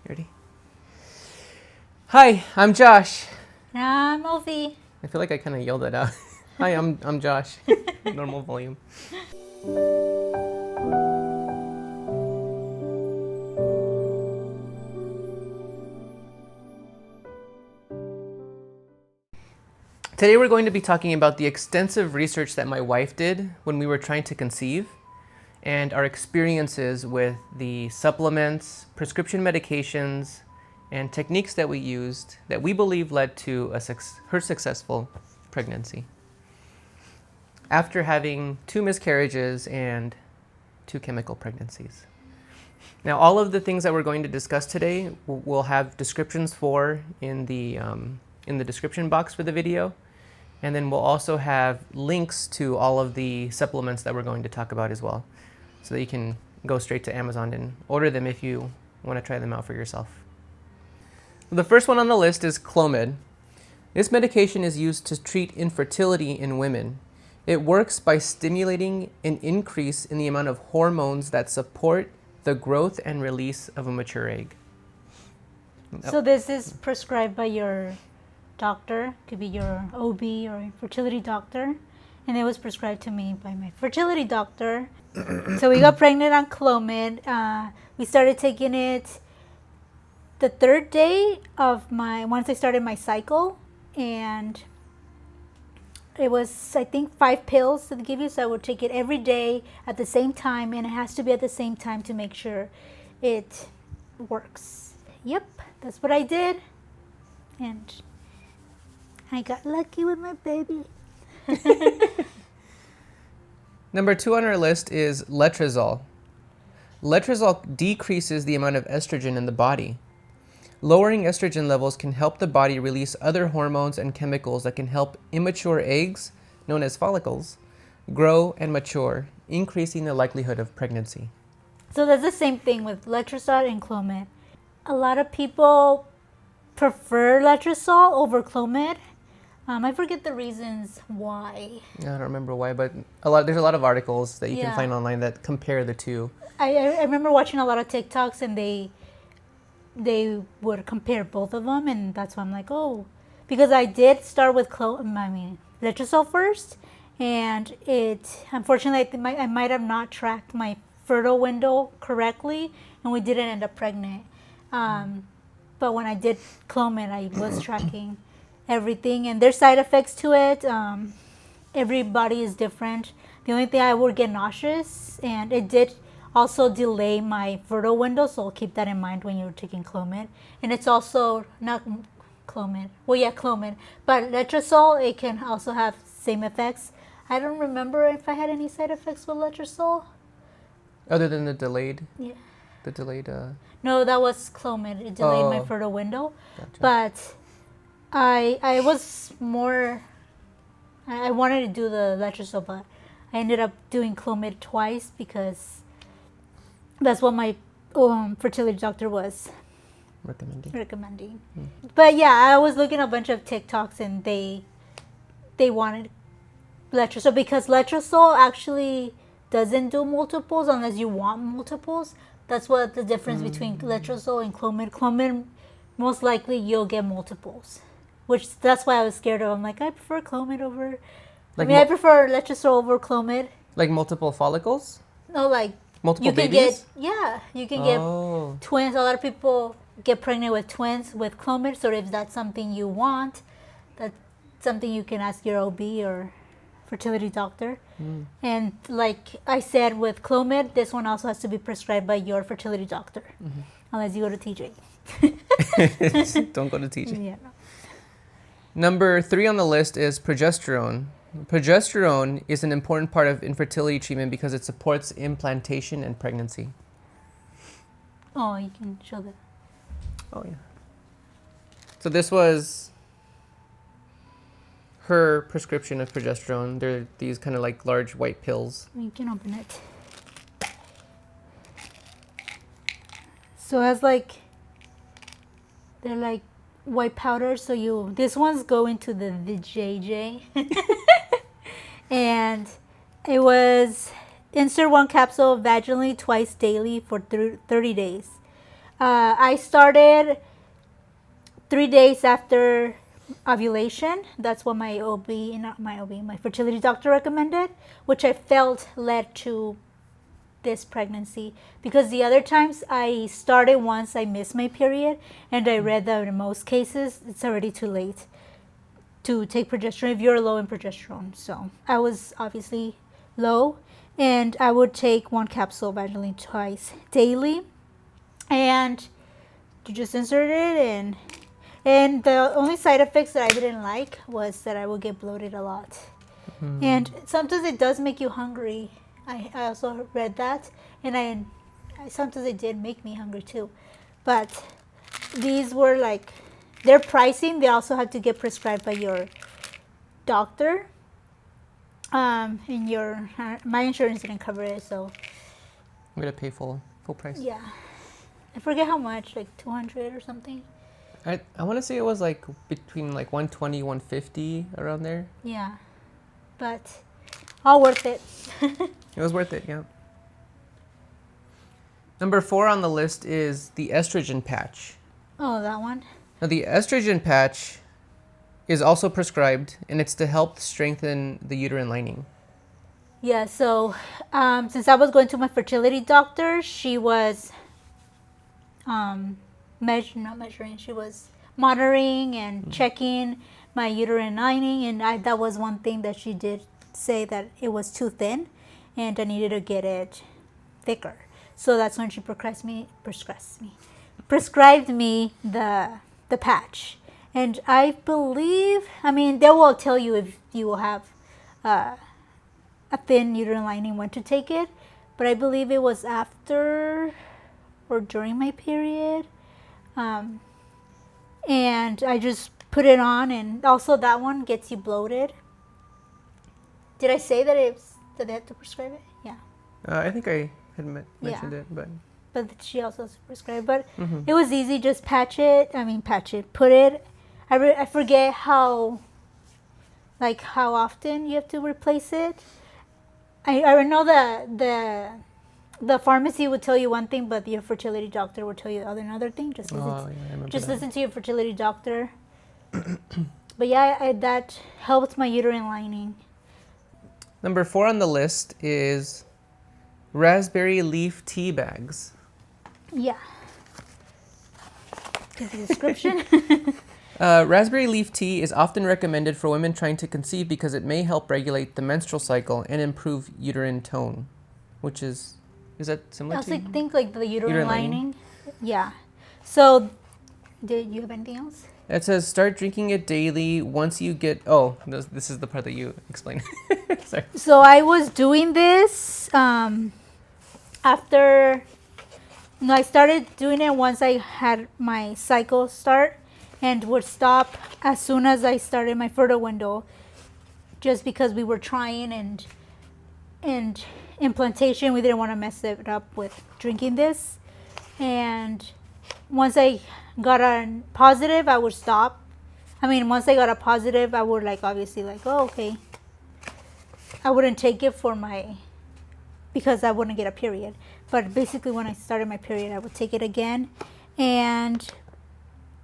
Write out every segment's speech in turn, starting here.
Ready? Hi, I'm Josh. I'm Ovi. I feel like I kind of yelled that out. Hi, I'm Josh. Normal volume. Today we're going to be talking about the extensive research that my wife did when we were trying to conceive and our experiences with the supplements, prescription medications, and techniques that we used that we believe led to her successful pregnancy. After having 2 miscarriages and 2 chemical pregnancies. Now, all of the things that we're going to discuss today, we'll have descriptions for in the description box for the video. And then we'll also have links to all of the supplements that we're going to talk about as well, so that you can go straight to Amazon and order them if you want to try them out for yourself. The first one on the list is Clomid. This medication is used to treat infertility in women. It works by stimulating an increase in the amount of hormones that support the growth and release of a mature egg. So this is prescribed by your doctor, could be your OB or fertility doctor, and it was prescribed to me by my fertility doctor. So we got pregnant on Clomid. We started taking it the 3rd day of once I started my cycle, and it was, I think, 5 pills that they give you, so I would take it every day at the same time, and it has to be at the same time to make sure it works. Yep, that's what I did, and I got lucky with my baby. Number 2 on our list is Letrozole. Letrozole decreases the amount of estrogen in the body. Lowering estrogen levels can help the body release other hormones and chemicals that can help immature eggs, known as follicles, grow and mature, increasing the likelihood of pregnancy. So that's the same thing with Letrozole and Clomid. A lot of people prefer Letrozole over Clomid. I forget the reasons why. I don't remember why, but there's a lot of articles that you can find online that compare the two. I remember watching a lot of TikToks, and they would compare both of them, and that's why I'm like, oh, because I did start with Letrozole first, and it, unfortunately, I might have not tracked my fertile window correctly, and we didn't end up pregnant. But when I did Clomid, I was tracking everything, and there's side effects to it. Everybody is different. The only thing, I would get nauseous, and it did also delay my fertile window, so keep that in mind when you're taking Clomid. And it's also not Clomid. Well, yeah, Clomid. But Letrozole, it can also have same effects. I don't remember if I had any side effects with Letrozole. Other than the delayed? Yeah. The delayed... No, that was Clomid. It delayed my fertile window. Gotcha. But I was more... I wanted to do the Letrozole, but I ended up doing Clomid twice because that's what my fertility doctor was recommending. But yeah, I was looking at a bunch of TikToks, and they wanted Letrozole, because Letrozole actually doesn't do multiples unless you want multiples. That's what the difference between Letrozole and Clomid. Clomid, most likely you'll get multiples, which that's why I was scared of. I'm like, I prefer Clomid over... I prefer Letrozole over Clomid. Like multiple follicles? No, like... Multiple babies? You can get twins. A lot of people get pregnant with twins with Clomid. So if that's something you want, that's something you can ask your OB or fertility doctor. And like I said, with Clomid, this one also has to be prescribed by your fertility doctor, unless you go to TJ. Don't go to TJ. Yeah, no. Number 3 on the list is Progesterone. Progesterone is an important part of infertility treatment because it supports implantation and pregnancy. Oh, you can show that. Oh, yeah. So this was her prescription of progesterone. They're these kind of like large white pills. You can open it. So it has they're like white powder. So this one's go into the JJ. And it was insert 1 capsule vaginally twice daily for 30 days. I started 3 days after ovulation. That's what my my fertility doctor recommended, which I felt led to this pregnancy, because the other times I started once I missed my period, and I read that in most cases it's already too late to take progesterone if you're low in progesterone. So I was obviously low, and I would take 1 capsule vaginally twice daily, and you just insert it in. And the only side effects that I didn't like was that I would get bloated a lot. And sometimes it does make you hungry. I also read that, and I sometimes it did make me hungry too. But these were like, their pricing, they also had to get prescribed by your doctor. And my insurance didn't cover it, so I'm gonna pay full price. yeah. I forget how much, like 200 or something. I want to say it was like between like 120, 150 around there. Yeah, but all worth it. It was worth it, yeah. Number 4 on the list is the estrogen patch. Oh, that one? Now, the estrogen patch is also prescribed, and it's to help strengthen the uterine lining. Yeah, so since I was going to my fertility doctor, she was she was monitoring and checking my uterine lining, and that was one thing that she did say, that it was too thin and I needed to get it thicker. So that's when she prescribed me the patch. And I believe, I mean, they will tell you if you have a thin uterine lining when to take it, but I believe it was after or during my period. And I just put it on, and also that one gets you bloated. Did I say that that they had to prescribe it? Yeah. I think I had mentioned it, but she also prescribed. But it was easy, just put it. I forget how often you have to replace it. I know the pharmacy would tell you one thing, but your fertility doctor would tell you another thing. Just listen to your fertility doctor. But yeah, that helped my uterine lining. Number 4 on the list is raspberry leaf tea bags. Yeah. Is the description? Raspberry leaf tea is often recommended for women trying to conceive because it may help regulate the menstrual cycle and improve uterine tone, which is that similar I to? also think like the uterine lining. Yeah. So, did you have anything else? It says start drinking it daily once you get. Oh, this is the part that you explained. Sorry. So I was doing this after. No, I started doing it once I had my cycle start, and would stop as soon as I started my fertile window, just because we were trying and implantation. We didn't want to mess it up with drinking this, and once I got a positive, I would stop. I mean, once I got a positive, I would obviously oh, okay. I wouldn't take it because I wouldn't get a period. But basically when I started my period, I would take it again. And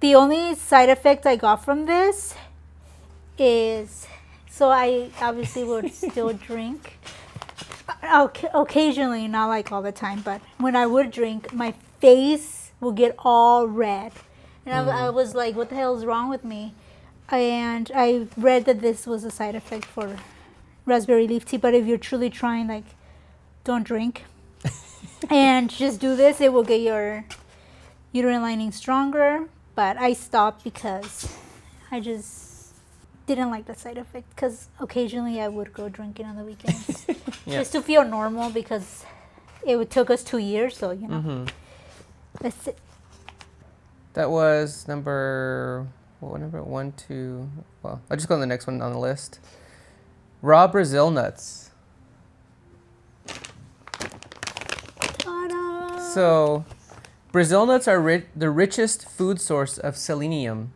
the only side effect I got from this is, so I obviously would still drink. Occasionally, not all the time, but when I would drink, my face would get all red. And I was like, what the hell is wrong with me? And I read that this was a side effect for raspberry leaf tea, but if you're truly trying, don't drink. And just do this, it will get your uterine lining stronger. But I stopped because I just didn't like the side effect, because occasionally I would go drinking on the weekends. Yeah. Just to feel normal, because it took us 2 years, so that's it. That was number 1, 2. Well, I'll just go on the next one on the list. Raw Brazil nuts. Ta-da! So, Brazil nuts are the richest food source of selenium,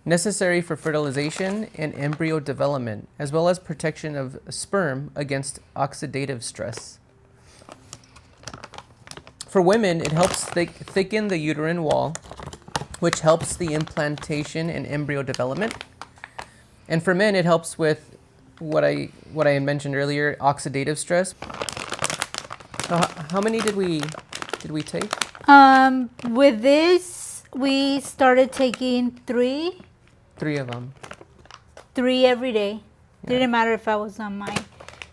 necessary for fertilization and embryo development, as well as protection of sperm against oxidative stress. For women, it helps thicken the uterine wall, which helps the implantation and embryo development. And for men, it helps with what I mentioned earlier, oxidative stress. So how many did we take? With this, we started taking 3. 3 of them. 3 every day. Didn't matter if I was on my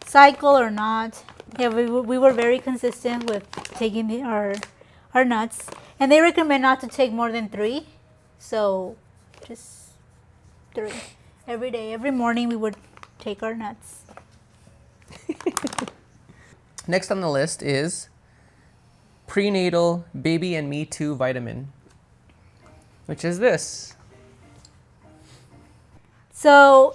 cycle or not. Yeah, we were very consistent with taking our nuts. And they recommend not to take more than 3. So just 3 every day. Every morning we would take our nuts. Next on the list is Prenatal Baby and Me Too vitamin, which is this. So,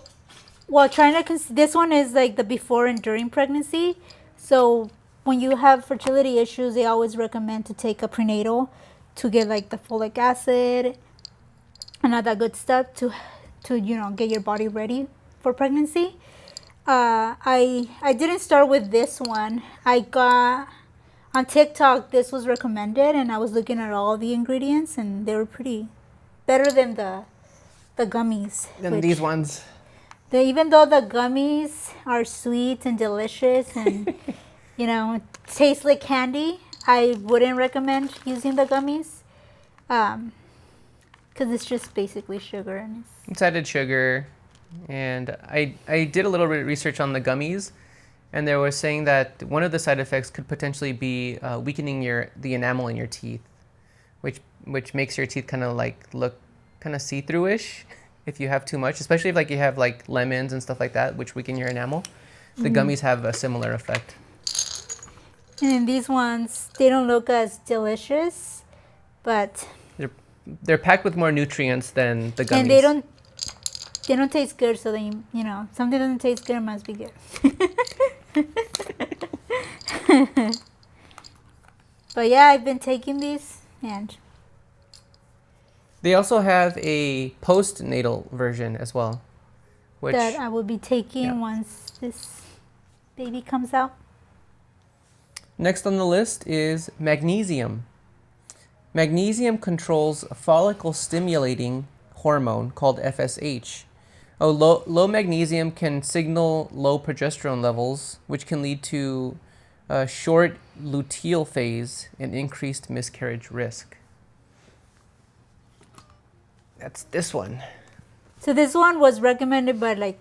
well, this one is like the before and during pregnancy. So when you have fertility issues, they always recommend to take a prenatal to get like the folic acid and all that good stuff to get your body ready for pregnancy. I didn't start with this one. I got on TikTok, this was recommended, and I was looking at all the ingredients, and they were pretty better than the gummies. Than these ones. Even though the gummies are sweet and delicious and taste like candy, I wouldn't recommend using the gummies because it's just basically sugar and it's added sugar. And I did a little bit of research on the gummies, and they were saying that one of the side effects could potentially be weakening the enamel in your teeth, which makes your teeth kind of like look kind of see-through-ish if you have too much, especially if you have like lemons and stuff like that, which weaken your enamel. The gummies have a similar effect. And these ones, they don't look as delicious, but they're packed with more nutrients than the gummies. And they don't taste good, so then something doesn't taste good, it must be good. But yeah, I've been taking these, and they also have a postnatal version as well, which that I will be taking once this baby comes out. Next on the list is magnesium. Magnesium controls a follicle stimulating hormone called FSH. Low magnesium can signal low progesterone levels, which can lead to a short luteal phase and increased miscarriage risk. That's this one. So this one was recommended by like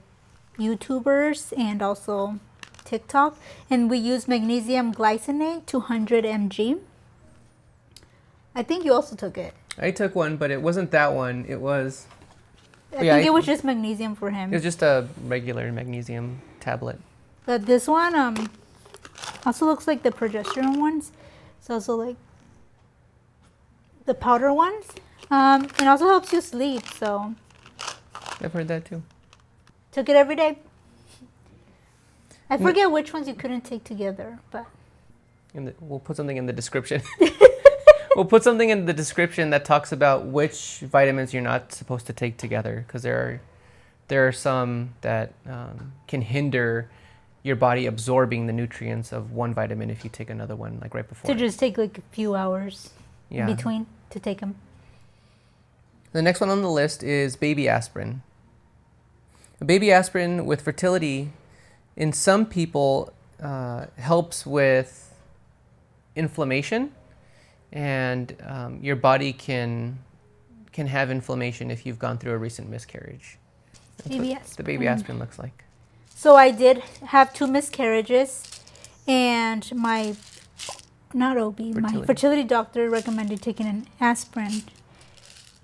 YouTubers and also TikTok, and we use magnesium glycinate 200 mg. I think you also took it. I took one, but it wasn't that one. It was... I think it was just magnesium for him. It was just a regular magnesium tablet. But this one also looks like the progesterone ones. It's also like the powder ones. It also helps you sleep, so... I've heard that too. Took it every day. I forget which ones you couldn't take together, but... We'll put something in the description. We'll put something in the description that talks about which vitamins you're not supposed to take together, because there are some that can hinder your body absorbing the nutrients of one vitamin if you take another one like right before. To just take like a few hours in between to take them. The next one on the list is baby aspirin. Baby aspirin with fertility in some people helps with inflammation. And your body can have inflammation if you've gone through a recent miscarriage. That's what the baby aspirin looks like. So I did have 2 miscarriages, and my fertility doctor recommended taking an aspirin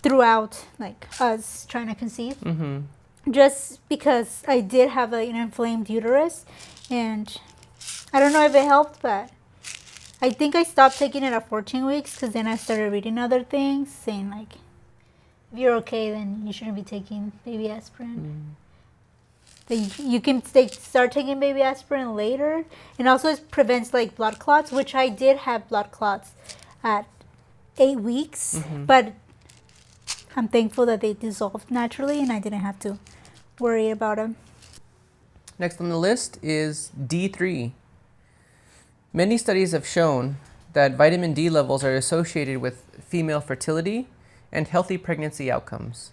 throughout, like us trying to conceive. Mm-hmm. Just because I did have an inflamed uterus, and I don't know if it helped, but I think I stopped taking it at 14 weeks because then I started reading other things saying like, if you're okay, then you shouldn't be taking baby aspirin. You can start taking baby aspirin later. And also it prevents like blood clots, which I did have blood clots at 8 weeks. Mm-hmm. But I'm thankful that they dissolved naturally and I didn't have to worry about them. Next on the list is D3. Many studies have shown that vitamin D levels are associated with female fertility and healthy pregnancy outcomes.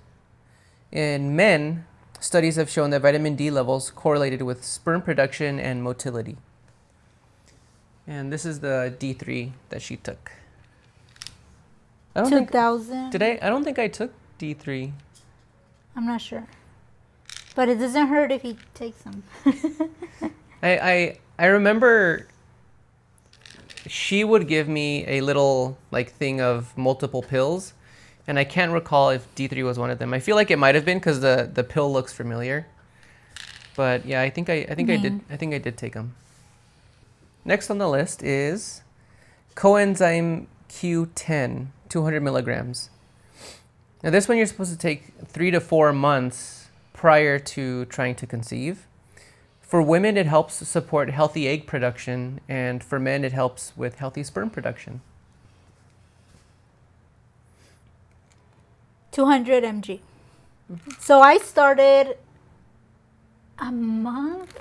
In men, studies have shown that vitamin D levels correlated with sperm production and motility. And this is the D3 that she took. I don't think 2000. did I don't think I took D3. I'm not sure. But it doesn't hurt if he takes them. I remember she would give me a little like thing of multiple pills, and I can't recall if D3 was one of them. I feel like it might have been because the pill looks familiar. But yeah, I think I did take them. Next on the list is coenzyme Q10, 200 milligrams. Now this one you're supposed to take 3 to 4 months prior to trying to conceive. For women, it helps support healthy egg production, and for men, it helps with healthy sperm production. 200 mg. So I started a month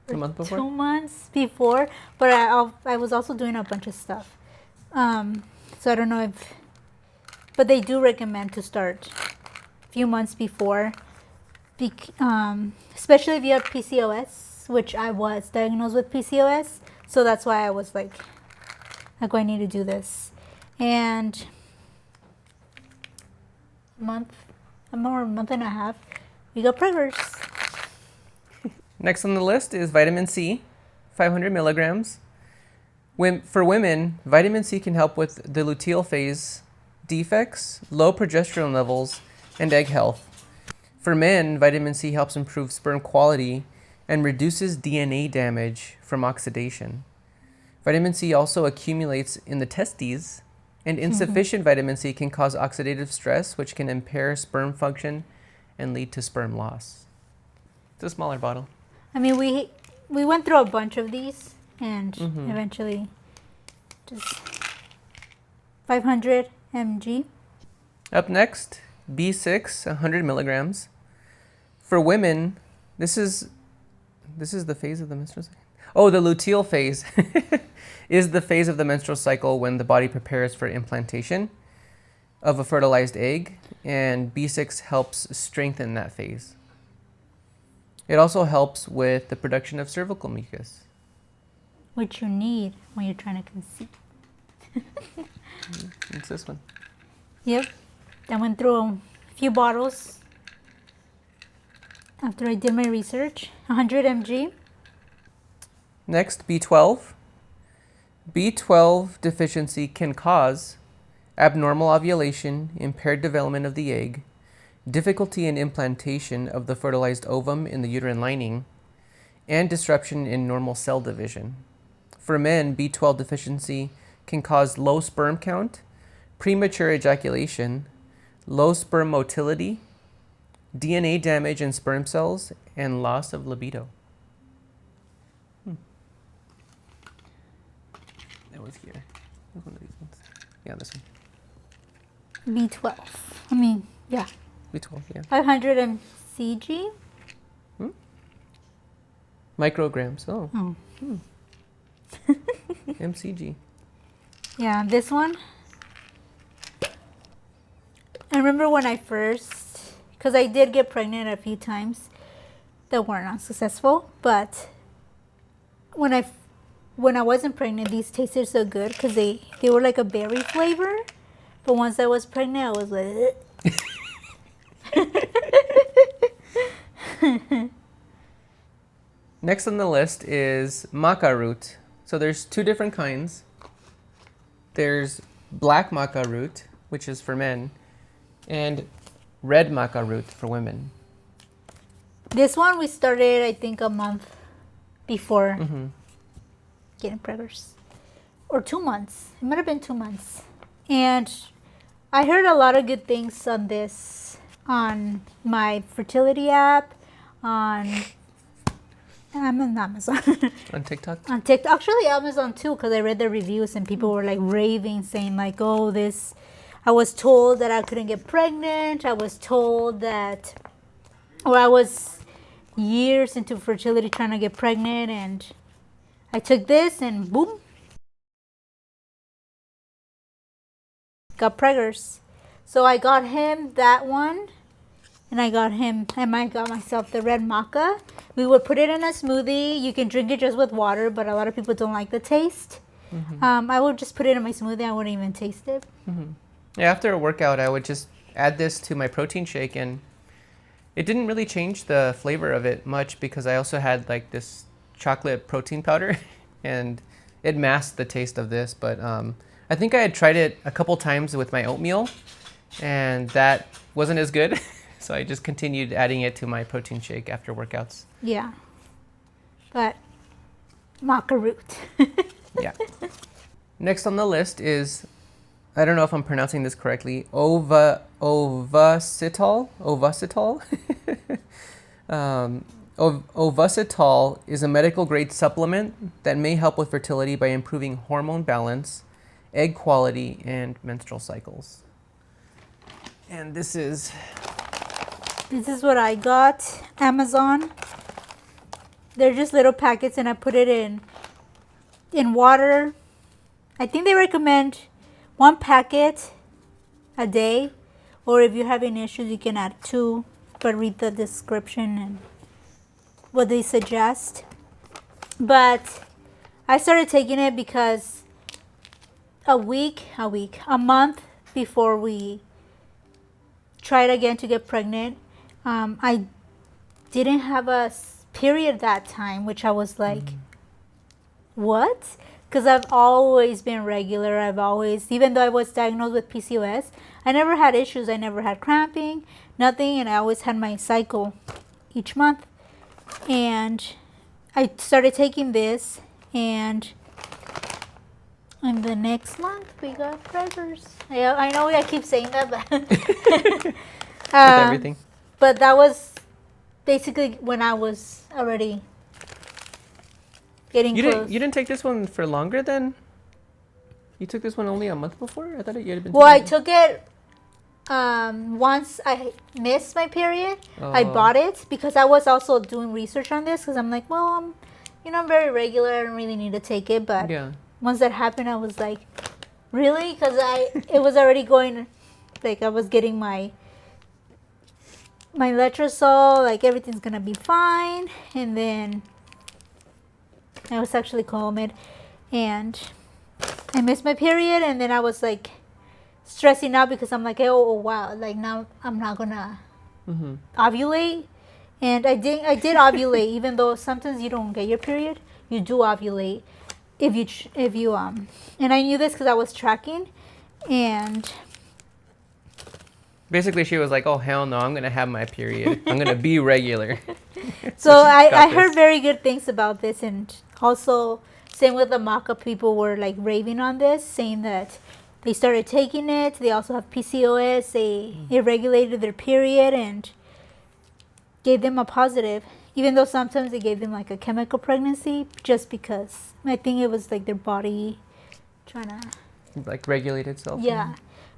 before? 2 months before, but I was also doing a bunch of stuff. So I don't know if, but they do recommend to start a few months before, especially if you have PCOS, which I was diagnosed with PCOS. So that's why I was like I need to do this. And a month and a half, we got preggers. Next on the list is vitamin C, 500 milligrams. For women, vitamin C can help with the luteal phase defects, low progesterone levels, and egg health. For men, vitamin C helps improve sperm quality and reduces DNA damage from oxidation. Vitamin C also accumulates in the testes, and insufficient vitamin C can cause oxidative stress, which can impair sperm function and lead to sperm loss. It's a smaller bottle. I mean, we went through a bunch of these, and eventually just 500 mg. Up next, B6, 100 milligrams. For women, this is the phase of the menstrual cycle. Oh, the luteal phase is the phase of the menstrual cycle when the body prepares for implantation of a fertilized egg, and B6 helps strengthen that phase. It also helps with the production of cervical mucus, Which you need when you're trying to conceive. It's this one. Yep. I went through a few bottles after I did my research. 100 mg. Next, B12. B12 deficiency can cause abnormal ovulation, impaired development of the egg, difficulty in implantation of the fertilized ovum in the uterine lining, and disruption in normal cell division. For men, B12 deficiency can cause low sperm count, premature ejaculation, low sperm motility, DNA damage in sperm cells, and loss of libido. That was here. One of these ones. Yeah, this one. B12. I mean, yeah. B12, yeah. 500 mcg. Micrograms. Oh. Oh. MCG. Yeah, this one. I remember when I first, because I did get pregnant a few times that were not successful, but when I wasn't pregnant, these tasted so good because they were like a berry flavor. But once I was pregnant, I was like, Next on the list is maca root. So there's two different kinds. There's black maca root, which is for men, and red maca root for women. this one we started, I think, a month before getting preggers. Or 2 months. It might have been 2 months. And I heard a lot of good things on this on my fertility app, on Amazon. On TikTok? On TikTok. Actually, Amazon too, because I read the reviews and people were like raving, saying like, oh, this, I was told that I couldn't get pregnant. I was told that, or I was years into fertility trying to get pregnant, and I took this and boom, got preggers. So I got him that one, and I got myself the red maca. We would put it in a smoothie. You can drink it just with water, but a lot of people don't like the taste. I would just put it in my smoothie. I wouldn't even taste it. Yeah, after a workout, I would just add this to my protein shake, and it didn't really change the flavor of it much because I also had like this chocolate protein powder, and it masked the taste of this. But I think I had tried it a couple times with my oatmeal, and that wasn't as good. So I just continued adding it to my protein shake after workouts. Yeah. But maca root. Yeah. Next on the list is, I don't know if I'm pronouncing this correctly, Ovasitol. Ovasitol is a medical grade supplement that may help with fertility by improving hormone balance, egg quality, and menstrual cycles. And this is what I got. Amazon. They're just little packets, and I put it in water. I think they recommend 1 packet a day, or if you're having issues, you can add 2, but read the description and what they suggest. But I started taking it because a month before we tried again to get pregnant, I didn't have a period that time, which I was like, what? Because I've always been regular. Even though I was diagnosed with PCOS, I never had issues. I never had cramping, nothing, and I always had my cycle each month. And I started taking this, and in the next month we got preggers. I know I keep saying that, but with everything. But that was basically when I was already getting close. You didn't take this one for longer than? You took this one only a month before? I thought you had been. Well, I took it once I missed my period. I bought it because I was also doing research on this because I'm like, well, I'm very regular. I don't really need to take it. But once that happened, I was like, really? Because it was already going, like I was getting my Letrozole, like everything's gonna be fine, and then it was actually Clomid, and I missed my period, and then I was like stressing out because I'm like, oh wow, like now I'm not gonna ovulate, and I did ovulate, even though sometimes you don't get your period, you do ovulate if you and I knew this because I was tracking, and basically she was like, oh hell no, I'm gonna have my period, I'm gonna be regular. So I heard very good things about this, and also same with the maca, people were like raving on this, saying that they started taking it. They also have PCOS. It regulated their period and gave them a positive, even though sometimes it gave them like a chemical pregnancy, just because I think it was like their body trying to like regulate itself. Yeah.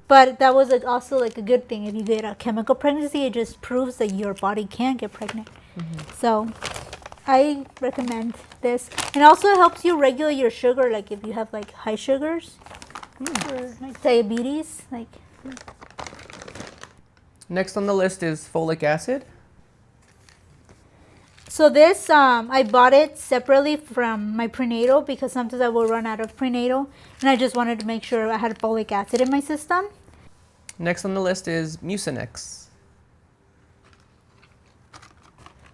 But that was also like a good thing. If you get a chemical pregnancy, it just proves that your body can get pregnant. So I recommend this. And also it helps you regulate your sugar, like if you have like high sugars or like diabetes. Next on the list is folic acid. So this, I bought it separately from my prenatal because sometimes I will run out of prenatal, and I just wanted to make sure I had folic acid in my system. Next on the list is Mucinex.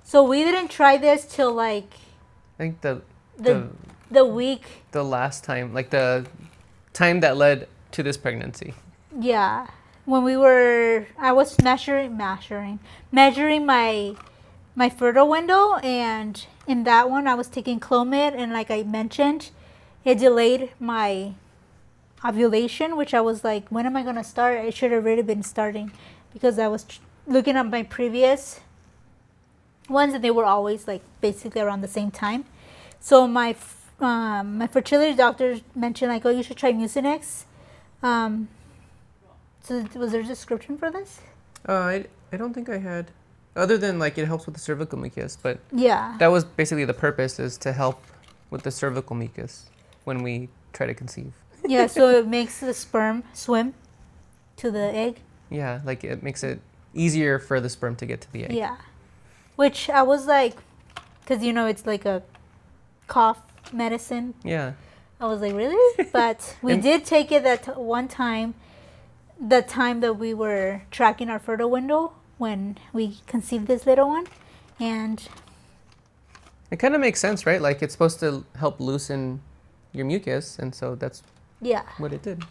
So we didn't try this till like I think the week. The last time, like the time that led to this pregnancy. Yeah, when I was measuring my fertile window, and in that one I was taking Clomid, and like I mentioned, it delayed my ovulation, which I was like, when am I gonna start? I should have already been starting, because I was looking at my previous ones, and they were always like basically around the same time. So my fertility doctor mentioned like, oh, you should try Mucinex. So was there a description for this? I don't think I had, other than like it helps with the cervical mucus, but yeah, that was basically the purpose, is to help with the cervical mucus when we try to conceive. Yeah, so it makes the sperm swim. to the egg. Yeah, like it makes it easier for the sperm to get to the egg. Yeah. Which I was like, because it's like a cough medicine. Yeah. I was like, really? But we did take it that one time, the time that we were tracking our fertile window when we conceived this little one. And it kind of makes sense, right? Like it's supposed to help loosen your mucus, and so that's what it did.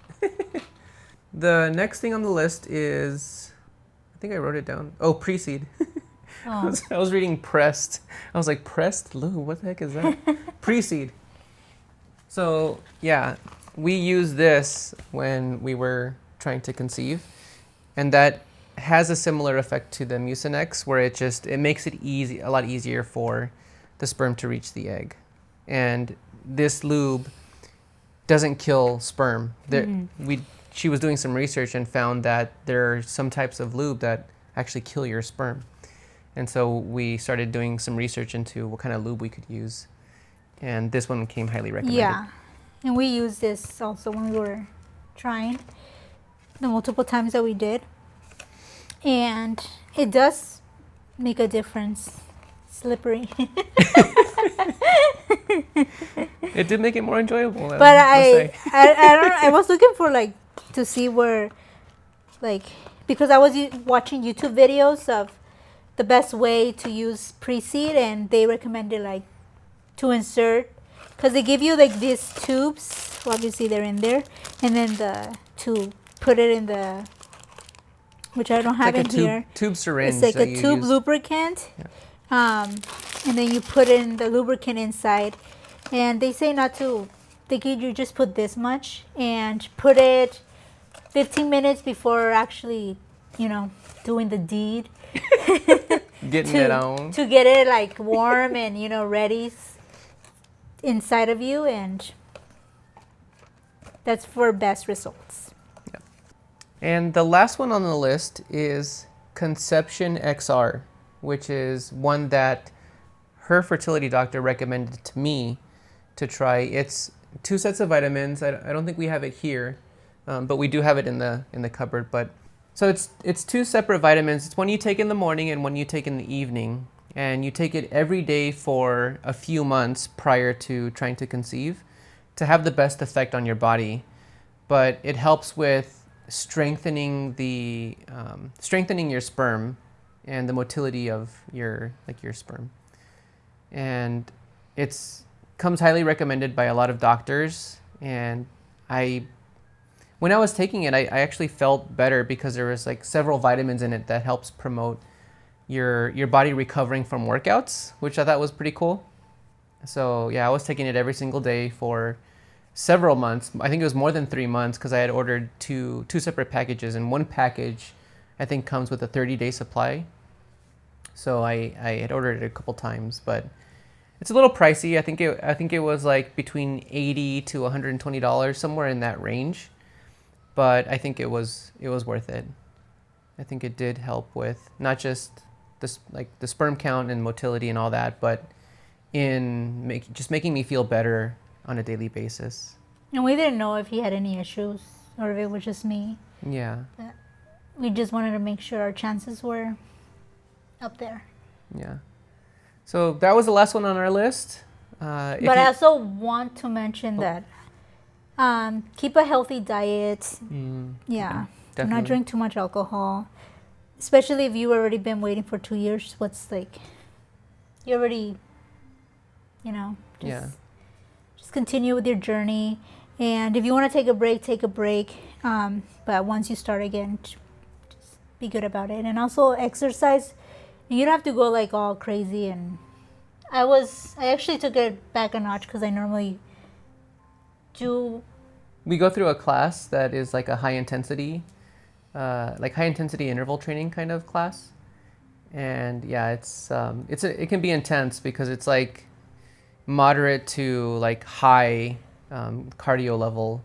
The next thing on the list is, I think I wrote it down. Oh, PreSeed. Oh. I was reading Pressed. I was like, Pressed Lou, what the heck is that? PreSeed. So yeah, we used this when we were trying to conceive, and that has a similar effect to the Mucinex, where it makes it a lot easier for the sperm to reach the egg. And this lube doesn't kill sperm. She was doing some research and found that there are some types of lube that actually kill your sperm. And so we started doing some research into what kind of lube we could use. And this one came highly recommended. Yeah. And we used this also when we were trying the multiple times that we did. And it does make a difference. Slippery. It did make it more enjoyable. But I was looking for to see where, because I was watching YouTube videos of the best way to use PreSeed, and they recommended to insert, because they give you these tubes. Well, obviously they're in there, and then to put it in the, which I don't have in here. Tube syringe. It's like a tube lubricant. Yeah. And then you put in the lubricant inside, and they say not to. They give you just put this much and put it 15 minutes before actually, doing the deed. Getting it on. To get it warm and ready inside of you, and that's for best results. Yeah. And the last one on the list is Conception XR, which is one that her fertility doctor recommended to me to try. It's 2 sets of vitamins. I don't think we have it here, but we do have it in the cupboard. But so it's 2 separate vitamins. It's one you take in the morning and one you take in the evening, and you take it every day for a few months prior to trying to conceive to have the best effect on your body. But it helps with strengthening your sperm and the motility of your sperm. And comes highly recommended by a lot of doctors. And when I was taking it, I actually felt better because there was several vitamins in it that helps promote your body recovering from workouts, which I thought was pretty cool. So yeah, I was taking it every single day for several months. I think it was more than 3 months, because I had ordered two separate packages, and one package I think comes with a 30-day supply. So I had ordered it a couple times, but it's a little pricey. I think it was between $80 to $120, somewhere in that range. But I think it was worth it. I think it did help with not just the sperm count and motility and all that, but in just making me feel better on a daily basis. And we didn't know if he had any issues or if it was just me. Yeah. But we just wanted to make sure our chances were up there. Yeah. So that was the last one on our list. But I also want to mention that keep a healthy diet. Yeah. Do not drink too much alcohol. Especially if you've already been waiting for 2 years. You already, just continue with your journey. And if you want to take a break, take a break. But once you start again, just be good about it. And also exercise. You don't have to go all crazy. And I actually took it back a notch, because I normally do. We go through a class that is a high intensity interval training kind of class, and yeah, it can be intense because it's moderate to high cardio level,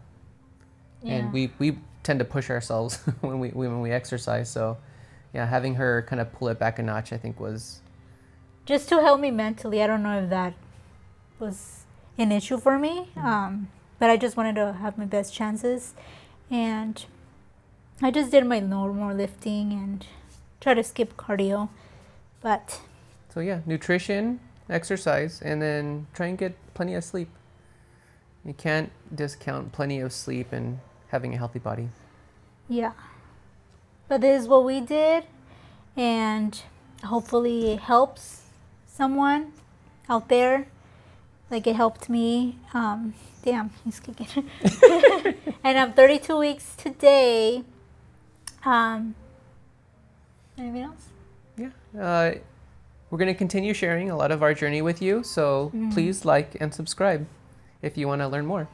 Yeah. and we tend to push ourselves when we exercise. So yeah, having her kind of pull it back a notch, I think, was just to help me mentally. I don't know if that was an issue for me, but I just wanted to have my best chances. And I just did my normal lifting and try to skip cardio, but So yeah, nutrition, exercise, and then try and get plenty of sleep. You can't discount plenty of sleep and having a healthy body. yeah. But this is what we did, and hopefully it helps someone out there. Like it helped me. Damn, he's kicking. And I'm 32 weeks today. Anything else? Yeah. We're going to continue sharing a lot of our journey with you, so please like and subscribe if you want to learn more.